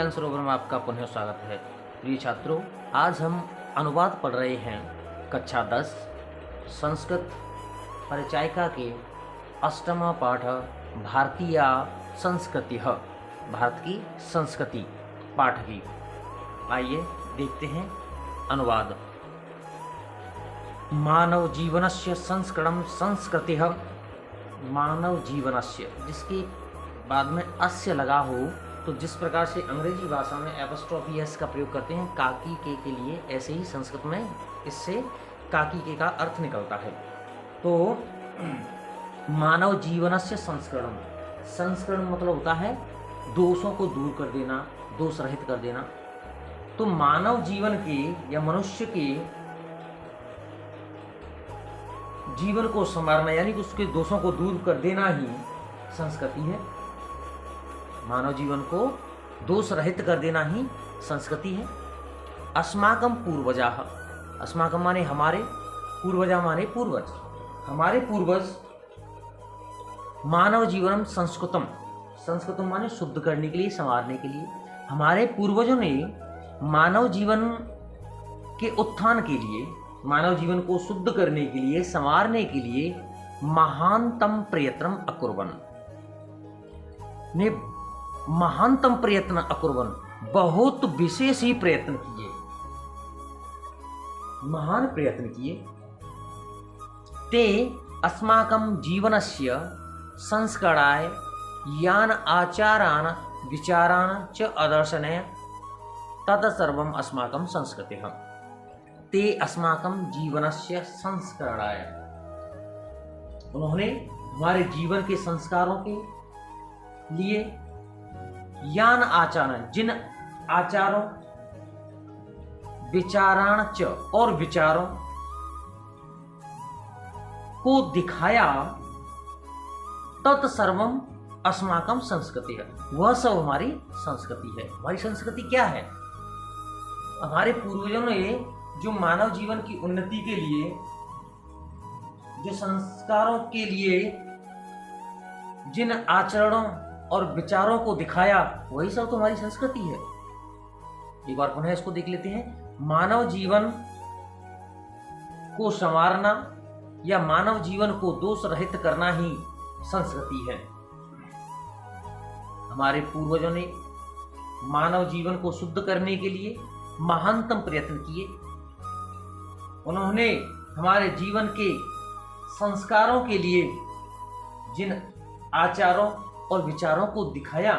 ज्ञान सरोवर में आपका पुनः स्वागत है। प्रिय छात्रों, आज हम अनुवाद पढ़ रहे हैं कक्षा 10 संस्कृत परिचायिका के 8वां पाठ भारतीय संस्कृति, भारत की संस्कृति पाठ की। आइए देखते हैं अनुवाद। मानव जीवनस्य संस्करणं संस्कृतिः। मानव जीवनस्य, जिसके बाद में अस्य लगा हो, तो जिस प्रकार से अंग्रेजी भाषा में एपस्ट्रॉफी एस का प्रयोग करते हैं काकी के लिए, ऐसे ही संस्कृत में इससे काकी के का अर्थ निकलता है। तो मानव जीवनस्य संस्करणम, संस्करण मतलब होता है दोषों को दूर कर देना, दोष रहित कर देना। तो मानव जीवन के या मनुष्य के जीवन को संवारना यानी कि उसके दोषों को दूर कर देना ही संस्कृति है। मानव जीवन को दोष रहित कर देना ही संस्कृति है। अस्माकं पूर्वजाः, अस्माकं माने हमारे, पूर्वजा माने पूर्वज, हमारे पूर्वज मानव जीवनम संस्कृतम, संस्कृतम माने शुद्ध करने के लिए, संवारने के लिए, हमारे पूर्वजों ने मानव जीवन के उत्थान के लिए, मानव जीवन को शुद्ध करने के लिए, संवारने के लिए महानतम प्रयत्न अकुर्वन्, ने महानतम प्रयत्न अकुर्वन्, बहुत विशेष ही प्रयत्न किए, महान प्रयत्न किए। ते अस्माकं जीवनस्य संस्करणाय यान आचारान् विचारान् च आदर्शने तत्सर्वम् अस्माकं संस्कृतिः। ते अस्माकं जीवनस्य संस्करणाय, उन्होंने हमारे जीवन के संस्कारों के लिए यान आचरण, जिन आचारों, विचाराण च, और विचारों को दिखाया, तत्सर्वम अस्माकं संस्कृति है, वह सब हमारी संस्कृति है। हमारी संस्कृति क्या है? हमारे पूर्वजों ने जो मानव जीवन की उन्नति के लिए, जो संस्कारों के लिए जिन आचरणों और विचारों को दिखाया, वही सब तो हमारी संस्कृति है। एक बार पुनः इसको देख लेते हैं। मानव जीवन को संवारना या मानव जीवन को दोष रहित करना ही संस्कृति है। हमारे पूर्वजों ने मानव जीवन को शुद्ध करने के लिए महानतम प्रयत्न किए। उन्होंने हमारे जीवन के संस्कारों के लिए जिन आचारों और विचारों को दिखाया,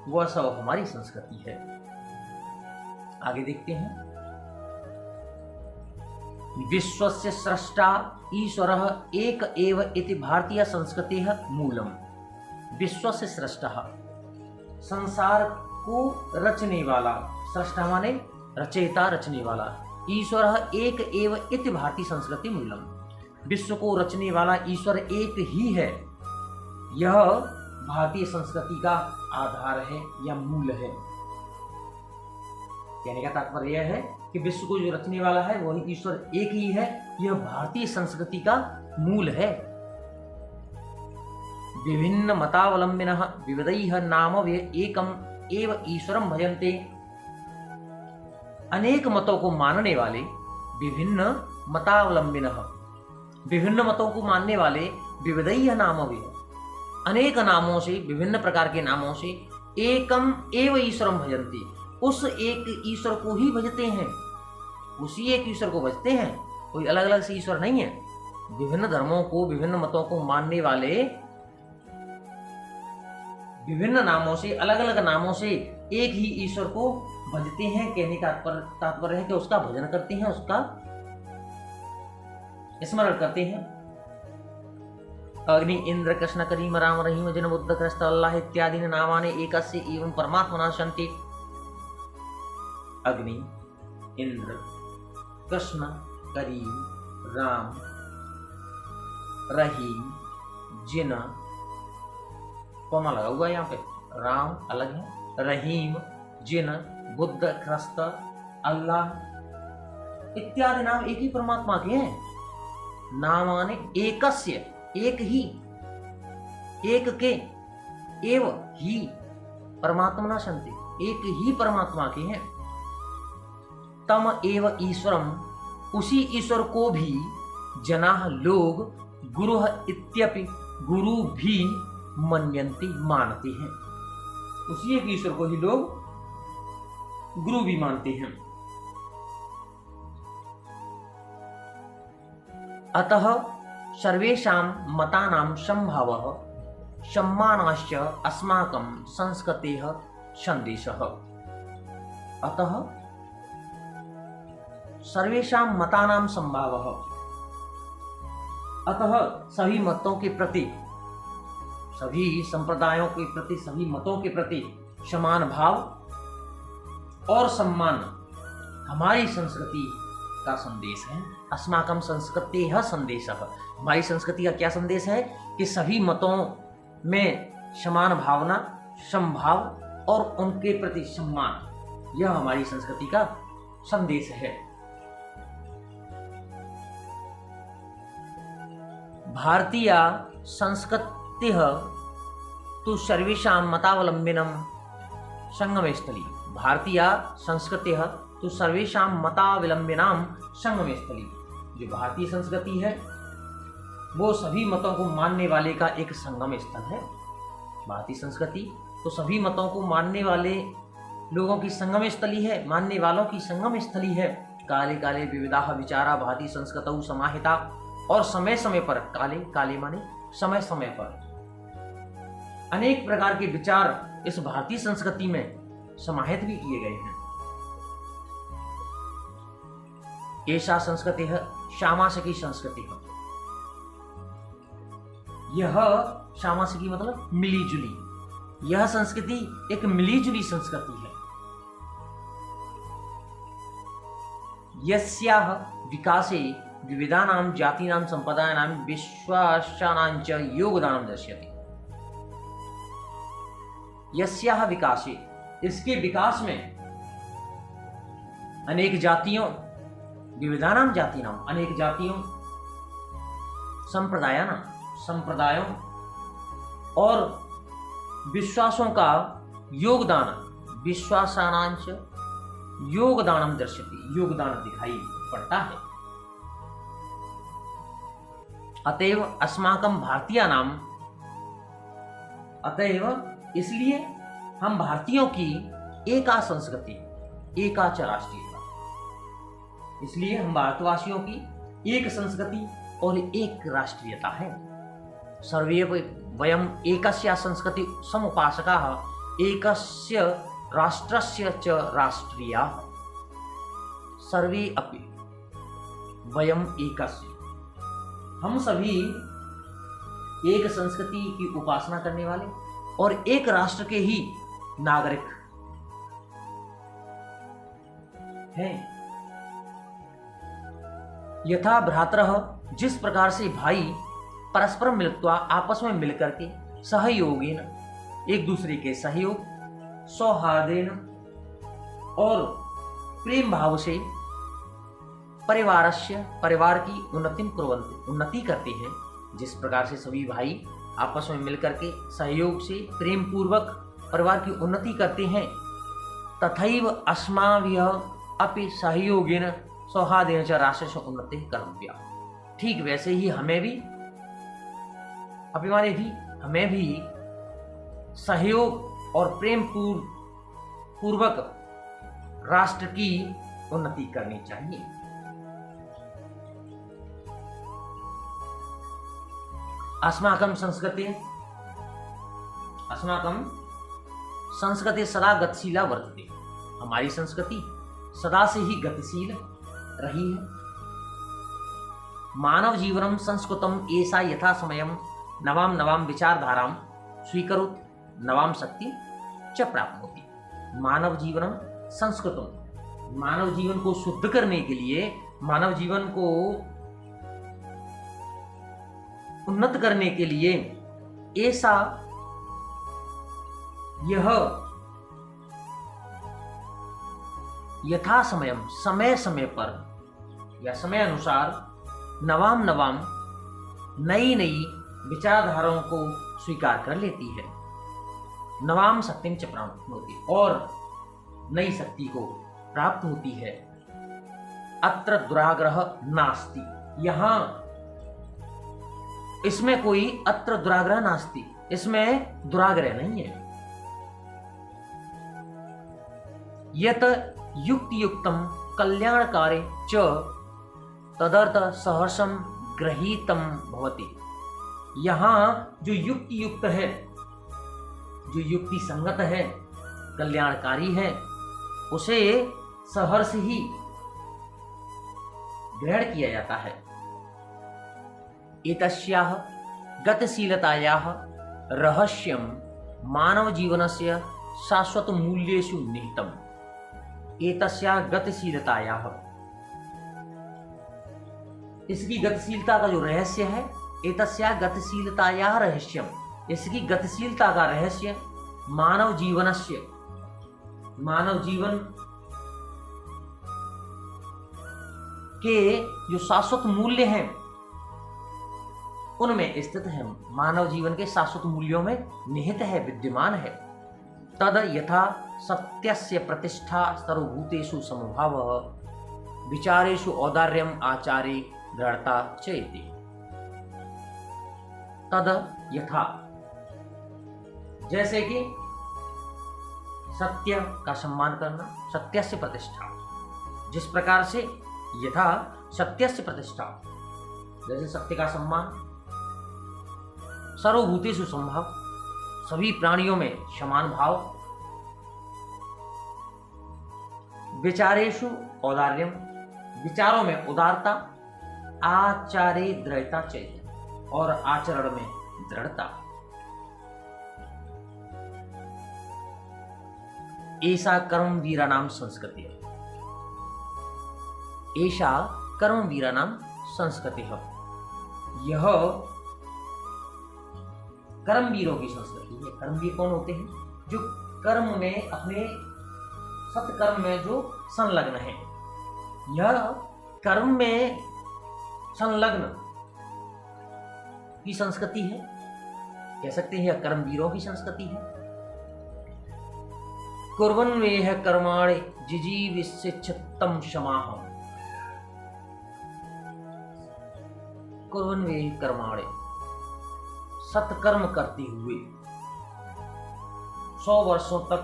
वह सब हमारी संस्कृति है। आगे देखते हैं। विश्वस्य स्रष्टा ईश्वरः एक एव इति भारतीय संस्कृतिः मूलम। विश्वस्य स्रष्टा, संसार को रचने वाला, स्रष्टा माने रचयिता, रचने वाला, ईश्वरः एक एव इति भारतीय संस्कृति मूलम। विश्व को रचने वाला ईश्वर एक ही है, यह भारतीय संस्कृति का आधार है या मूल है। कहने का तात्पर्य यह है कि विश्व को जो रचने वाला है वही ईश्वर एक ही है, यह भारतीय संस्कृति का मूल है। विभिन्न मतावलंबिनः विविधैः नाम एकम एव ईश्वरं भजन्ते। अनेक मतों को मानने वाले, विभिन्न मतावलंबिनः, विभिन्न मतों को मानने वाले, विविधैः नाम, अनेक नामों से, विभिन्न प्रकार के नामों से, एकम एव ईश्वरम भजन्ति, उस एक ईश्वर को ही भजते हैं, उसी एक ईश्वर को भजते हैं, कोई अलग अलग से ईश्वर नहीं है। विभिन्न धर्मों को, विभिन्न मतों को मानने वाले विभिन्न नामों से, अलग अलग नामों से एक ही ईश्वर को भजते हैं। कहने का तात्पर्य है कि उसका भजन करते हैं, उसका स्मरण करते हैं। अग्नि इंद्र कृष्ण करीम राम रहीम जन बुद्ध क्रस्त अल्लाह इत्यादि नामानि एकस्य एवं परमात्मना सन्ति। अग्नि, इंद्र, कृष्ण, करीम, राम, रहीम, जिन, कॉमा लगा हुआ यहाँ पे, राम अलग है, रहीम, जिन, बुद्ध, ख्रिस्त, अल्लाह इत्यादि नाम एक ही परमात्मा के हैं। नामानि एकस्य, एक ही, एक के, एव ही परमात्मना सन्ति, एक ही परमात्मा के हैं। तम एव ईश्वरम, उसी ईश्वर को भी जनाः लोग गुरु इत्यपि, गुरु भी मन्यन्ति, मानते हैं। उसी एक ईश्वर को ही लोग गुरु भी मानते हैं। अतः सर्वेषां मतानां संभावः सम्मानाश्च अस्माकं संस्कृतेः संदेशः। अतः सर्वेषां मतानां संभावः, अतः सभी मतों के प्रति, सभी संप्रदायों के प्रति, सभी मतों के प्रति समान भाव और सम्मान हमारी संस्कृति का संदेश है। अस्माकं संस्कृतेः संदेशः, हमारी संस्कृति का क्या संदेश है कि सभी मतों में समान भावना, समभाव और उनके प्रति सम्मान, यह हमारी संस्कृति का संदेश है। भारतीय संस्कृतिः तु सर्वेषां मतावलंबिनं संगमस्थली। भारतीय संस्कृतिः तु सर्वेषां मतावलंबिनां संगमस्थली। जो भारतीय संस्कृति है वो सभी मतों को मानने वाले का एक संगम स्थल है। भारतीय संस्कृति तो सभी मतों को मानने वाले लोगों की संगम स्थली है, मानने वालों की संगम स्थली है। काले काले विविधाः विचारा भारतीय संस्कृतौ समाहिता, और समय समय पर, काले काले माने समय समय पर अनेक प्रकार के विचार इस भारतीय संस्कृति में समाहित भी किए गए हैं। एषा संस्कृति है सामासिकी संस्कृति है। यह सामासिकी मतलब मिली जुली, यह संस्कृति एक मिली जुली संस्कृति है। यस्याः विकासे विविधानां जातीनां संप्रदायानां विश्वासानां च योगदानं दर्शयति। यस्याः विकासे, इसके विकास में अनेक जातियों, विविधानां जातीनां, अनेक जातियों, संप्रदायानां, संप्रदायों और विश्वासों का योगदान, विश्वासानां च योगदानं दर्शयति, योगदान दिखाई पड़ता है। अतएव अस्माकं भारतीयानां, अतएव इसलिए हम भारतीयों की एका संस्कृति, एका च राष्ट्रीयता, इसलिए हम भारतवासियों की एक संस्कृति और एक राष्ट्रीयता है। सर्वे वयम एकस्य संस्कृति समुपासकाः, एकस्य राष्ट्रस्य च राष्ट्रीयाः। सर्वे अपि वयम एकस्य, हम सभी एक संस्कृति की उपासना करने वाले और एक राष्ट्र के ही नागरिक हैं। यथा भ्रातरः, जिस प्रकार से भाई परस्पर मिलित्वा, आपस में मिलकर के, सहयोगेन, एक दूसरे के सहयोग, सौहार्देन और प्रेम भाव से, परिवारस्य, परिवार की उन्नति करते हैं। जिस प्रकार से सभी भाई आपस में मिलकर के सहयोग से प्रेम पूर्वक परिवार की उन्नति करते हैं, तथैव अस्माभिः अपि सहयोगेन सौहार्देन च राष्ट्रस्य उन्नतिः कर्तव्या। ठीक वैसे ही हमें भी सहयोग और प्रेम पूर्वक राष्ट्र की उन्नति करनी चाहिए। अस्माकं संस्कृति सदा गतिशीला वर्तते। हमारी संस्कृति सदा से ही गतिशील रही है। मानव जीवनम संस्कृतम ऐसा यथा समयम नवाम नवाम विचारधाराम स्वीकरोति नवाम शक्ति च प्राप्नोति। मानव जीवनम संस्कृतम, मानव जीवन को शुद्ध करने के लिए, मानव जीवन को उन्नत करने के लिए ऐसा यह यथा समयम, समय समय पर या समय अनुसार, नवाम नवाम, नई नई विचारधाराओं को स्वीकार कर लेती है। नवाम सत्यम च प्राप्नोति, और नई शक्ति को प्राप्त होती है। अत्र दुराग्रह नास्ति, यहाँ इसमें कोई अत्र दुराग्रह नास्ति, इसमें दुराग्रह नहीं है। यत युक्ति युक्तम कल्याणकारे च तदर्थ सहर्षम गृहीतम भवति, यहाँ जो युक्ति युक्त है, जो युक्ति संगत है, कल्याणकारी है, उसे सहर्ष ही ग्रहण किया जाता है। एतस्याः गतिशीलतायाः रहस्यं मानव जीवनस्य शाश्वत मूल्येषु निहितम्। एतस्याः गतिशीलतायाः, इसकी गतिशीलता का जो रहस्य है, एतस्याः गतिशीलतायाः रहस्यम, इसकी गतिशीलता का रहस्य मानव जीवनस्य, मानव जीवन के जो शाश्वत मूल्य हैं उनमें स्थित है, मानव जीवन के शाश्वत मूल्यों में निहित है, विद्यमान है। तद यथा सत्यस्य प्रतिष्ठा सर्वभूतेषु समभावः विचारेषु औदार्यम आचारे दृढ़ता च इति। तद यथा, जैसे कि सत्य का सम्मान करना, सत्यस्य प्रतिष्ठा, जिस प्रकार से यथा सत्यस्य प्रतिष्ठा, जैसे सत्य का सम्मान, सर्वभूतेषु समभाव, सभी प्राणियों में समान भाव, विचारेषु औदार्यम, विचारों में उदारता, आचारे दृढ़ता चाहिए, और आचरण में दृढ़ता। ऐसा कर्म वीरानाम संस्कृति है, ऐसा कर्म वीरानाम संस्कृति है, यह कर्मवीरों की संस्कृति है। कर्मवीर कौन होते हैं? जो कर्म में, अपने सत्कर्म में जो संलग्न है। यह कर्म में संलग्न की संस्कृति है, कह सकते हैं यह कर्मवीरों की संस्कृति है। कुर्वन्वेह कर्माणि जिजीविषिच्छित्तं क्षमाः, कुर्वन्वेह कर्माणि, सत्कर्म करते हुए 100 वर्षों तक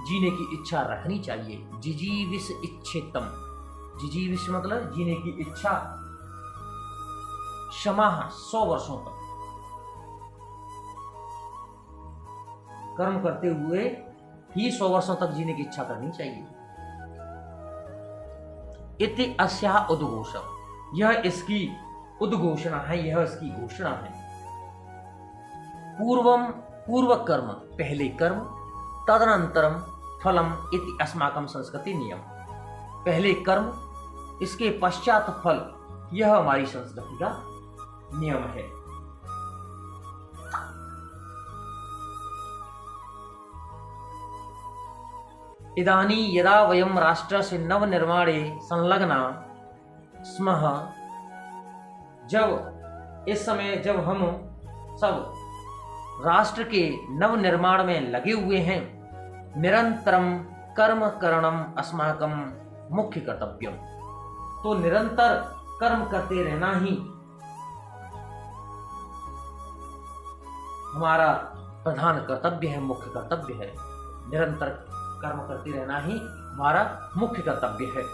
जीने की इच्छा रखनी चाहिए। जिजीविष इच्छितम, जिजीविष मतलब जीने की इच्छा, क्षमा 100 वर्षों तक कर्म करते हुए ही 100 वर्षों तक जीने की इच्छा करनी चाहिए। इति अस्याः उद्घोषण, यह इसकी उद्घोषणा है, यह इसकी घोषणा है। पूर्वम, पूर्व कर्म, पहले कर्म, तदनंतरम फलम इति अस्माकं संस्कृति नियम, पहले कर्म, इसके पश्चात फल, यह हमारी संस्कृति का नियम है। इदानी यदा वयम राष्ट्रस्य नवनिर्माणे संलग्ना स्मः, जब इस समय जब हम सब राष्ट्र के नवनिर्माण में लगे हुए हैं, निरंतरम कर्म करणम अस्माकं मुख्य कर्तव्यम, तो निरंतर कर्म करते रहना ही हमारा प्रधान कर्तव्य है, मुख्य कर्तव्य है। निरंतर कर्म करते रहना ही हमारा मुख्य कर्तव्य है।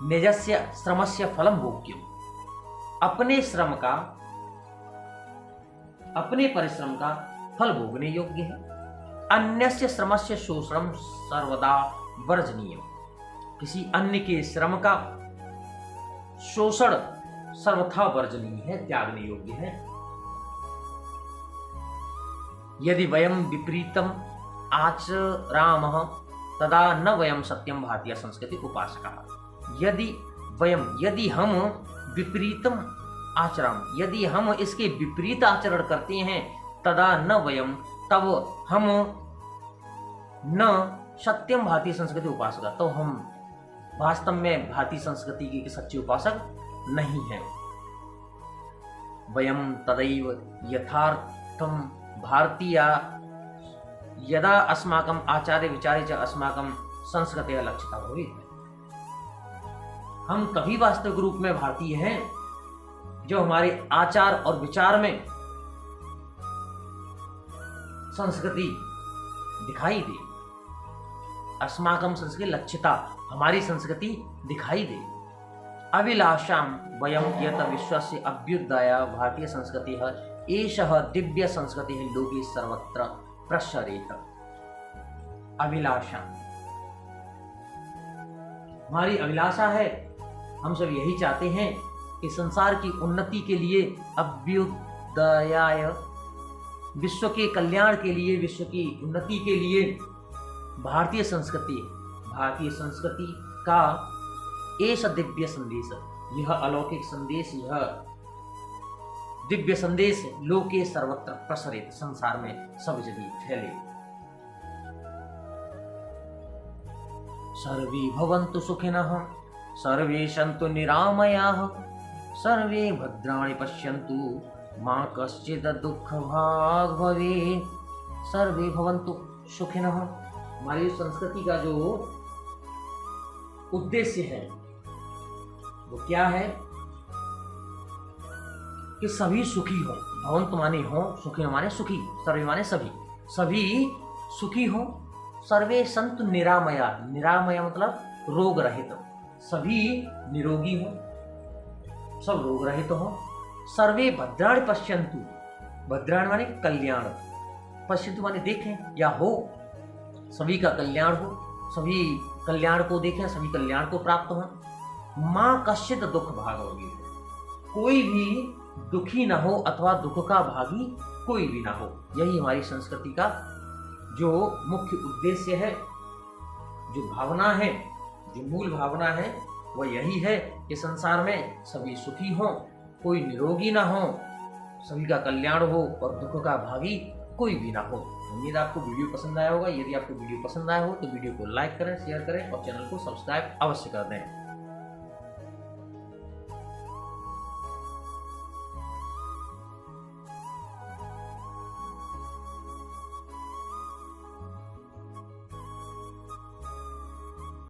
निजस्य श्रमस्य फलम भोग्यम, अपने श्रम का, अपने परिश्रम का फल भोगने योग्य है। अन्यस्य श्रमस्य शोषणम सर्वदा वर्जनीय, किसी अन्य के श्रम का शोषण सर्वथा वर्जनीय है, त्यागने योग्य है। यदि वयम विपरीतम आचरामः तदा न वयम सत्यम भारतीय संस्कृति उपासकाः। यदि वयम, यदि हम विपरीतम आचरण, यदि हम इसके विपरीत आचरण करते हैं, तदा न वयम, तब हम न सत्यम भारतीय संस्कृति उपासक, तो हम वास्तव में भारतीय संस्कृति के सच्चे उपासक नहीं हैं। वयम तदैव यथार्थम भारतीय यदा अस्माकं आचार्य विचारे च अस्माकं संस्कृतिः लक्षिता भवेत्। हम तभी वास्तविक रूप में भारतीय हैं जो हमारे आचार और विचार में संस्कृति दिखाई दे। अस्माकं संस्कृति लक्षिता, हमारी संस्कृति दिखाई दे। अभिलाषाम वयम यत विश्वस्य अभ्युदय भारतीय संस्कृतिः एषः दिव्य संस्कृतिः लोके सर्वत्र प्रसरेत। अभिलाषा, हमारी अभिलाषा है, हम सब यही चाहते हैं कि संसार की उन्नति के लिए, अभ्युदयाय, विश्व के कल्याण के लिए, विश्व की उन्नति के लिए भारतीय संस्कृति का एष दिव्य संदेश, यह अलौकिक संदेश, यह दिव्य संदेश लोके सर्वत्र प्रसरित, संसार में सब जगह फैले। सर्वे भवन्तु सुखिनः, सर्वे सन्तु निरामयाः, सर्वे भद्राणि पश्यन्तु मा कश्चित् दुःखभाग् भवेत्। सर्वे भवन्तु सुखिनः, हमारी संस्कृति का जो उद्देश्य है वो क्या है कि सभी सुखी हो। भवन्तु माने हो, सुखी माने सुखी, सर्वे माने सभी, सभी सुखी हो। सर्वे संतु निरामया, निरामया मतलब रोग रहित, सभी निरोगी हो, सब रोग रहित हो। सर्वे भद्राणि पश्यन्तु, भद्राणि माने कल्याण, पश्यन्तु माने देखें या हो, सभी का कल्याण हो, सभी कल्याण को देखें, सभी कल्याण को प्राप्त हो। माँ कश्चित् दुख भाग होगी, कोई भी दुखी ना हो अथवा दुख का भागी कोई भी ना हो। यही हमारी संस्कृति का जो मुख्य उद्देश्य है, जो भावना है, जो मूल भावना है, वह यही है कि संसार में सभी सुखी हों, कोई निरोगी ना हो, सभी का कल्याण हो और दुख का भागी कोई भी ना हो। उम्मीद आपको वीडियो पसंद आया होगा। यदि आपको वीडियो पसंद आया हो तो वीडियो को लाइक करें, शेयर करें और चैनल को सब्सक्राइब अवश्य कर दें।